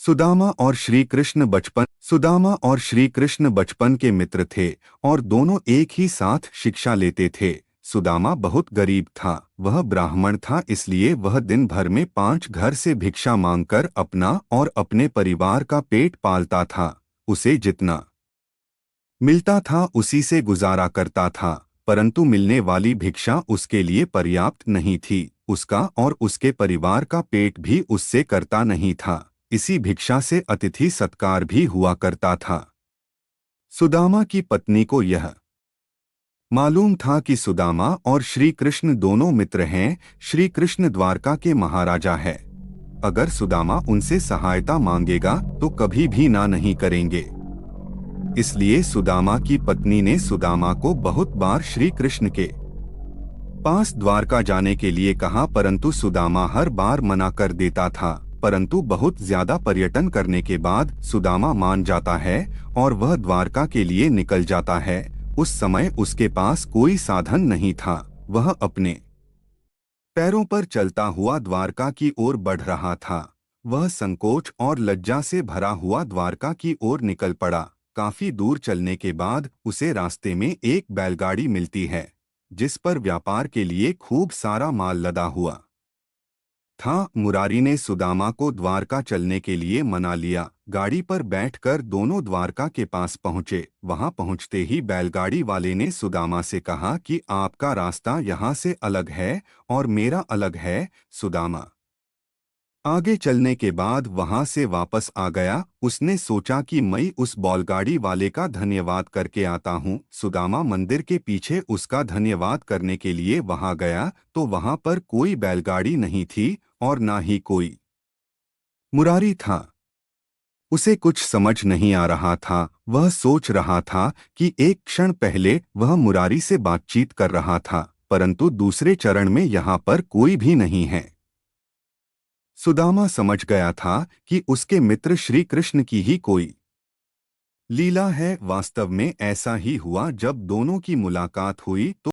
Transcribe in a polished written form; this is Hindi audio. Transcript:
सुदामा और श्री कृष्ण बचपन के मित्र थे और दोनों एक ही साथ शिक्षा लेते थे। सुदामा बहुत गरीब था, वह ब्राह्मण था, इसलिए वह दिन भर में 5 घर से भिक्षा मांगकर अपना और अपने परिवार का पेट पालता था। उसे जितना मिलता था उसी से गुजारा करता था, परंतु मिलने वाली भिक्षा उसके लिए पर्याप्त नहीं थी। उसका और उसके परिवार का पेट भी उससे करता नहीं था। इसी भिक्षा से अतिथि सत्कार भी हुआ करता था। सुदामा की पत्नी को यह मालूम था कि सुदामा और श्री कृष्ण दोनों मित्र हैं। श्री कृष्ण द्वारका के महाराजा है। अगर सुदामा उनसे सहायता मांगेगा तो कभी भी ना नहीं करेंगे। इसलिए सुदामा की पत्नी ने सुदामा को बहुत बार श्री कृष्ण के पास द्वारका जाने के लिए कहा, परंतु सुदामा हर बार मना कर देता था। परंतु बहुत ज्यादा पर्यटन करने के बाद सुदामा मान जाता है और वह द्वारका के लिए निकल जाता है। उस समय उसके पास कोई साधन नहीं था। वह अपने पैरों पर चलता हुआ द्वारका की ओर बढ़ रहा था। वह संकोच और लज्जा से भरा हुआ द्वारका की ओर निकल पड़ा। काफी दूर चलने के बाद उसे रास्ते में एक बैलगाड़ी मिलती है, जिस पर व्यापार के लिए खूब सारा माल लदा हुआ था। मुरारी ने सुदामा को द्वारका चलने के लिए मना लिया। गाड़ी पर बैठकर दोनों द्वारका के पास पहुंचे। वहां पहुंचते ही बैलगाड़ी वाले ने सुदामा से कहा कि आपका रास्ता यहाँ से अलग है और मेरा अलग है। सुदामा आगे चलने के बाद वहां से वापस आ गया। उसने सोचा कि मैं उस बैलगाड़ी वाले का धन्यवाद करके आता हूँ। सुदामा मंदिर के पीछे उसका धन्यवाद करने के लिए वहां गया तो वहां पर कोई बैलगाड़ी नहीं थी और ना ही कोई मुरारी था। उसे कुछ समझ नहीं आ रहा था। वह सोच रहा था कि एक क्षण पहले वह मुरारी से बातचीत कर रहा था, परंतु दूसरे चरण में यहाँ पर कोई भी नहीं है। सुदामा समझ गया था कि उसके मित्र श्री कृष्ण की ही कोई लीला है। वास्तव में ऐसा ही हुआ। जब दोनों की मुलाकात हुई तो